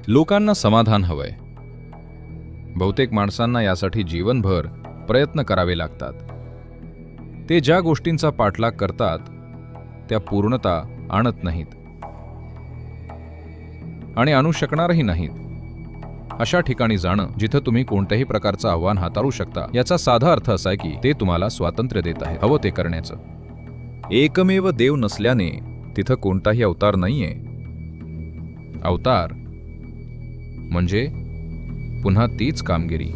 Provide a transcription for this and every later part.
लोकांना समाधान हवंय. बहुतेक माणसांना यासाठी जीवनभर प्रयत्न करावे लागतात. ते ज्या गोष्टींचा पाठलाग करतात त्या पूर्णता आणत नाहीत आणि आणू शकणारही नाहीत. अशा ठिकाणी जाणं जिथं तुम्ही कोणत्याही प्रकारचं आव्हान हाताळू शकता, याचा साधा अर्थ असा आहे की ते तुम्हाला स्वातंत्र्य देत आहे हवं ते करण्याचं. एकमेव देव नसल्याने तिथं कोणताही अवतार नाहीये. अवतार म्हणजे पुन्हा तीच कामगिरी.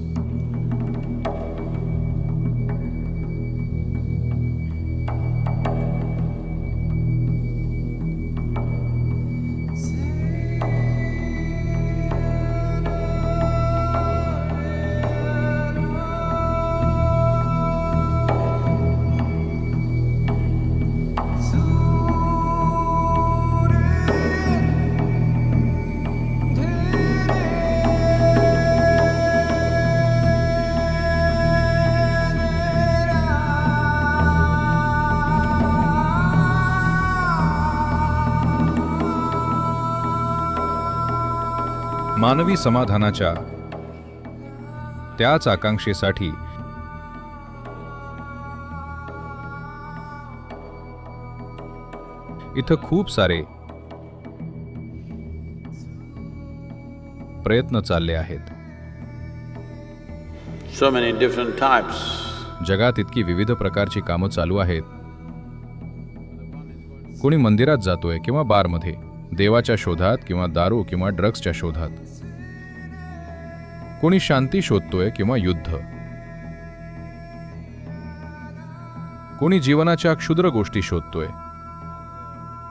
मानवी समाधानाच्या त्याच आकांक्षेसाठी इथं खूप सारे प्रयत्न चालले आहेत. So many different types. जगात इतकी विविध प्रकारची कामं चालू आहेत. कोणी मंदिरात जातोय किंवा बारमध्ये, देवाच्या शोधात किंवा दारू किंवा ड्रग्सच्या शोधात. कोणी शांती शोधतोय किंवा युद्ध. कोणी जीवनाच्या क्षुद्र गोष्टी शोधतोय.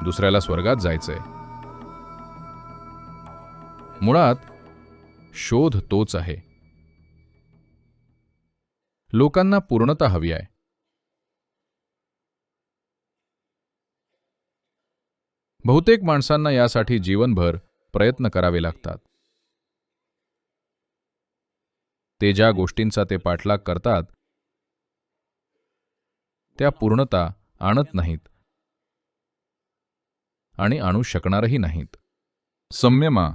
दुसऱ्याला स्वर्गात जायचंय. मुळात शोध तोच आहे. लोकांना पूर्णता हवी आहे. बहुतेक माणसांना यासाठी जीवनभर प्रयत्न करावे लागतात. ते ज्या गोष्टींचा ते पाठलाग करतात त्या पूर्णता आणत नाहीत आणि आणू शकणारही नाहीत. संयमा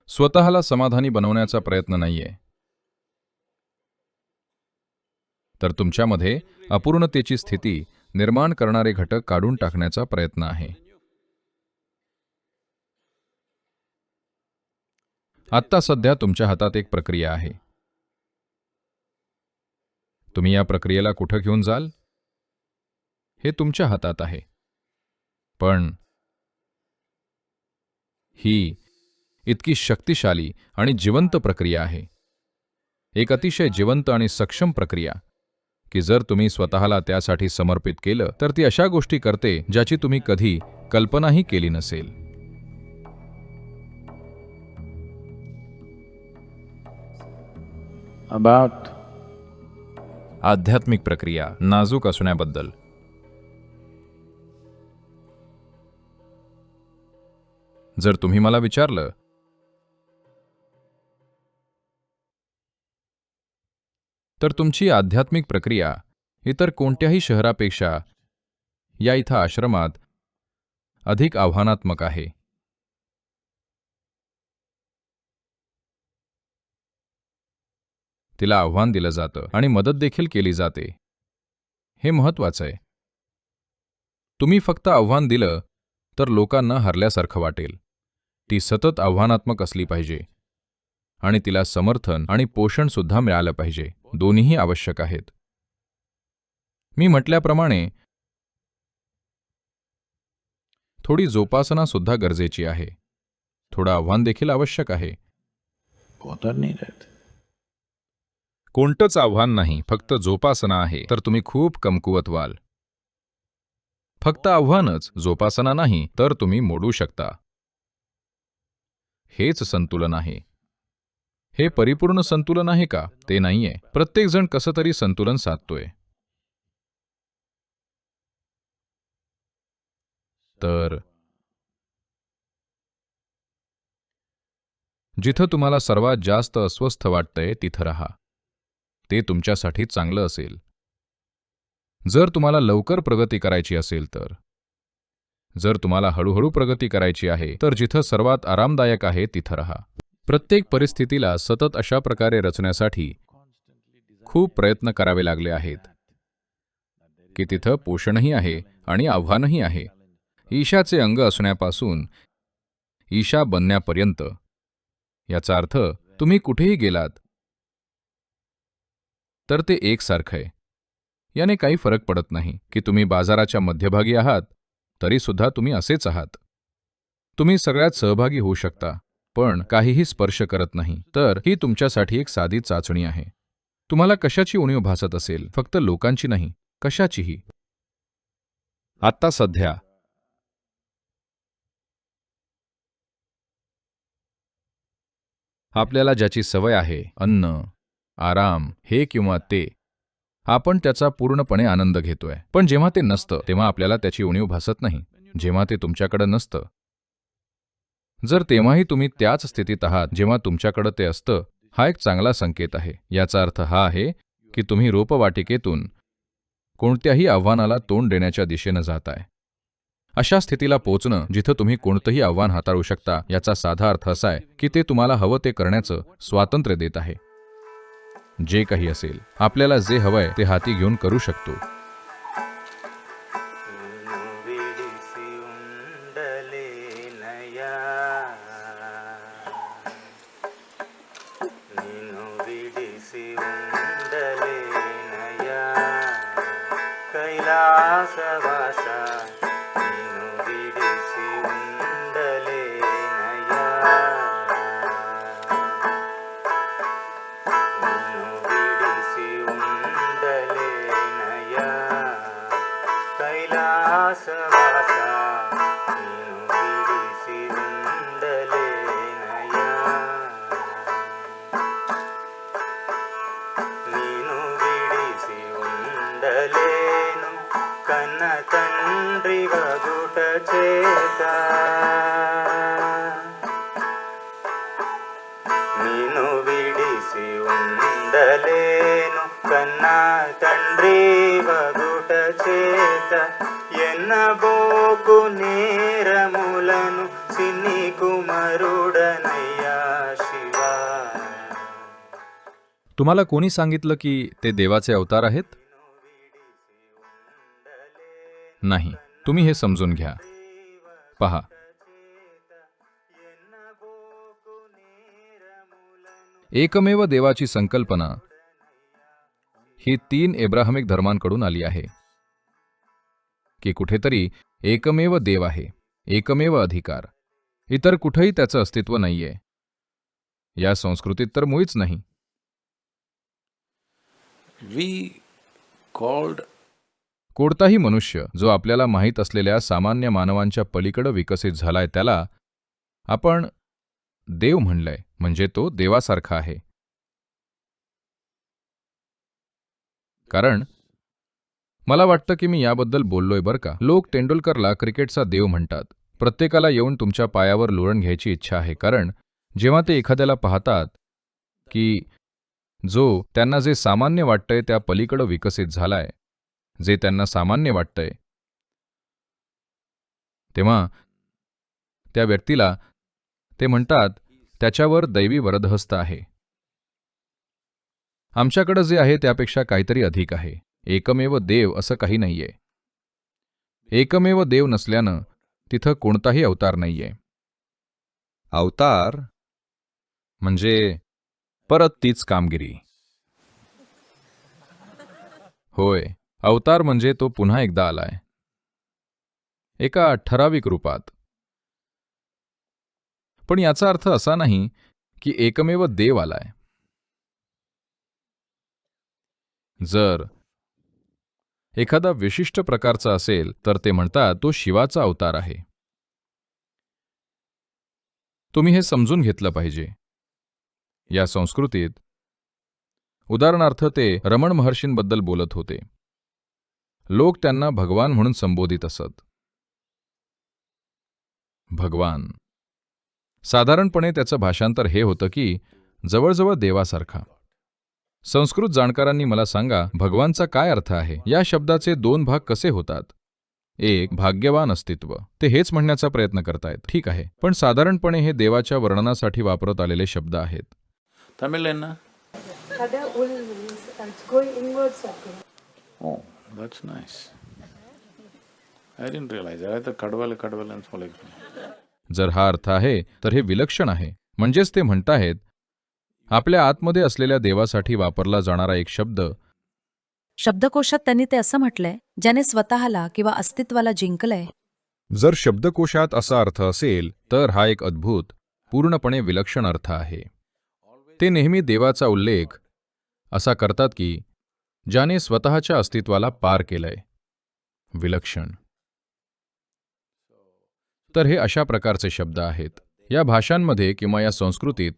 स्वतःला समाधानी बनवण्याचा प्रयत्न नाहीये, तर तुमच्यामध्ये अपूर्णतेची स्थिती निर्माण करणारे घटक काढून टाकण्याचा प्रयत्न आहे. आत्ता सध्या तुमच्या हातात एक प्रक्रिया आहे. तुम्ही या प्रक्रियेला कुठं घेऊन जाल हे तुमच्या हातात आहे. पण ही इतकी शक्तिशाली आणि जिवंत प्रक्रिया आहे. एक अतिशय जिवंत आणि सक्षम प्रक्रिया की जर तुम्ही स्वतःला त्यासाठी समर्पित केलं तर ती अशा गोष्टी करते ज्याची तुम्ही कधी कल्पनाही केली नसेल. About आध्यात्मिक प्रक्रिया नाजूक असण्याबद्दल. जर तुम्ही मला विचारलं तर तुमची आध्यात्मिक प्रक्रिया इतर कोणत्याही शहरापेक्षा या इथं आश्रमात अधिक आव्हानात्मक आहे. तिला आव्हान दिलं जातं आणि मदत देखील केली जाते. हे महत्वाचं आहे. तुम्ही फक्त आव्हान दिलं तर लोकांना हरल्यासारखं वाटेल. ती सतत आव्हानात्मक असली पाहिजे आणि तिला समर्थन आणि पोषण सुद्धा मिळालं पाहिजे. दोन्हीही आवश्यक आहेत. मी म्हटल्याप्रमाणे थोडी जोपासना सुद्धा गरजेची आहे. थोडं आव्हान देखील आवश्यक आहे. both are needed. कोणतंच आव्हान नाही, फक्त जोपासना आहे तर तुम्ही खूप कमकुवत व्हाल. फक्त आव्हानच जोपासना नाही तर तुम्ही मोडू शकता. हेच संतुलन आहे. हे परिपूर्ण संतुलन आहे का? ते नाहीये. प्रत्येकजण कसं तरी संतुलन साधतोय. तर जिथं तुम्हाला सर्वात जास्त अस्वस्थ वाटतंय तिथं राहा. ते तुमच्यासाठी चांगलं असेल. जर तुम्हाला लवकर प्रगती करायची असेल तर. जर तुम्हाला हळूहळू प्रगती करायची आहे तर जिथं सर्वात आरामदायक आहे तिथं राहा. प्रत्येक परिस्थितीला सतत अशा प्रकारे रचण्यासाठी खूप प्रयत्न करावे लागले आहेत की तिथं पोषणही आहे आणि आव्हानही आहे. ईशाचे अंग असण्यापासून ईशा बनण्यापर्यंत. याचा अर्थ तुम्ही कुठेही गेलात तर ते एकसारखं आहे. याने काही फरक पडत नाही की तुम्ही बाजाराच्या मध्यभागी आहात तरी सुद्धा तुम्ही असेच आहात. तुम्ही सगळ्यात सहभागी होऊ शकता पण काहीही स्पर्श करत नाही. तर ही तुमच्यासाठी एक साधी चाचणी आहे. तुम्हाला कशाची उणीव भासत असेल, फक्त लोकांची नाही, कशाचीही. आत्ता सध्या आपल्याला ज्याची सवय आहे, अन्न, आराम, हे किंवा ते, आपण त्याचा पूर्णपणे आनंद घेतोय. पण जेव्हा ते नसतं तेव्हा आपल्याला त्याची उणीव भासत नाही. जेव्हा ते तुमच्याकडे नसतं, जर तेव्हाही तुम्ही त्याच स्थितीत आहात जेव्हा तुमच्याकडे ते असतं, हा एक चांगला संकेत आहे. याचा अर्थ हा आहे की तुम्ही रोपवाटिकेतून कोणत्याही आव्हानाला तोंड देण्याच्या दिशेनं जाताय. अशा स्थितीला पोहोचणं जिथं तुम्ही कोणतंही आव्हान हाताळू शकता, याचा साधा अर्थ असा आहे की ते तुम्हाला हवं ते करण्याचं स्वातंत्र्य देत आहे. जे काही असेल, आपल्याला जे हवंय ते हाती घेऊन करू शकतो. కన్న తండ్రి వగుట చేత నిన్ను విడిసి ఉండలేను. కన్న తండ్రి వగుట చేత ఎన్నబోకు నేరములను సిన్ని కుమరుడనయ్యా శివా. तुम्हाला कोणी सांगितलं की ते देवाचे अवतार आहेत? नाही, तुम्ही हे समजून घ्या. पहा, एकमेव देवाची संकल्पना ही 3 एब्राहमिक धर्मांकडून आली आहे की कुठेतरी एकमेव देव आहे, एकमेव अधिकार. इतर कुठेही त्याचं अस्तित्व नाहीये. या संस्कृतीत तर मुळीच नाही. We called कोणताही मनुष्य जो आपल्याला माहीत असलेल्या सामान्य मानवांच्या पलीकडे विकसित झालाय त्याला आपण देव म्हणलंय, म्हणजे तो देवासारखा आहे. कारण मला वाटतं की मी याबद्दल बोललोय बरं का. लोक तेंडुलकरला क्रिकेटचा देव म्हणतात. प्रत्येकाला येऊन तुमच्या पायावर लोळण घ्यायची इच्छा आहे, कारण जेव्हा ते एखाद्याला पाहतात की जो त्यांना जे सामान्य वाटतंय त्या पलीकडे विकसित झालाय, जे त्यांना सामान्य वाटतंय, तेव्हा त्या व्यक्तीला ते म्हणतात त्याच्यावर दैवी वरदहस्त आहे. आमच्याकडे जे आहे त्यापेक्षा काहीतरी अधिक आहे. एकमेव देव असं काही नाहीये. एकमेव देव नसल्यानं तिथं कोणताही अवतार नाहीये. अवतार म्हणजे परत तीच कामगिरी. होय, अवतार म्हणजे तो पुन्हा एकदा आलाय, एका ठराविक रूपात. पण याचा अर्थ असा नाही की एकमेव देव आलाय. जर एखादा विशिष्ट प्रकारचा असेल तर ते म्हणतात तो शिवाचा अवतार आहे. तुम्ही हे समजून घेतलं पाहिजे. या संस्कृतीत उदाहरणार्थ ते रमण महर्षींबद्दल बोलत होते. लोक त्यांना भगवान म्हणून संबोधित असत. भगवान, साधारणपणे त्याचं भाषांतर हे होतं की जवळजवळ देवासारखा. संस्कृत जाणकारांनी मला सांगा, भगवानचा काय अर्थ आहे? या शब्दाचे दोन भाग कसे होतात? एक, भाग्यवान अस्तित्व. ते हेच म्हणण्याचा प्रयत्न करतायत. ठीक आहे, पण साधारणपणे हे देवाच्या वर्णनासाठी वापरत आलेले शब्द आहेत. Tamil enna? Kada ul means it's going inwards circle. Oh, that's nice. I didn't realize. I thought kadwal and so like. जर हा अर्थ आहे तर हे विलक्षण आहे. म्हणजेच ते म्हणताहेत, आपल्या आतमध्ये असलेल्या देवासाठी वापरला जाणारा एक शब्द शब्दकोशात त्यांनी ते असं म्हटलंय, ज्याने स्वतःला किंवा अस्तित्वाला जिंकलंय. जर शब्दकोशात असा अर्थ असेल तर हा एक अद्भुत, पूर्णपणे विलक्षण अर्थ आहे. ते नेहमी देवाचा उल्लेख असा करतात की ज्याने स्वतःच्या अस्तित्वाला पार केलंय. विलक्षण. तर हे अशा प्रकारचे शब्द आहेत. या भाषांमध्ये किंवा या संस्कृतीत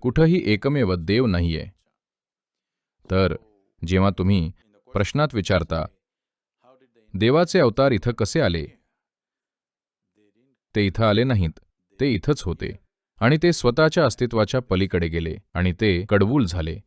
कुठंही एकमेव देव नाहीये. तर जेव्हा तुम्ही प्रश्नात विचारता, देवाचे अवतार इथं कसे आले? ते इथं आले नाहीत, ते इथंच होते आणि ते स्वतःच्या अस्तित्वाच्या पलीकडे गेले आणि ते कडबूल झाले.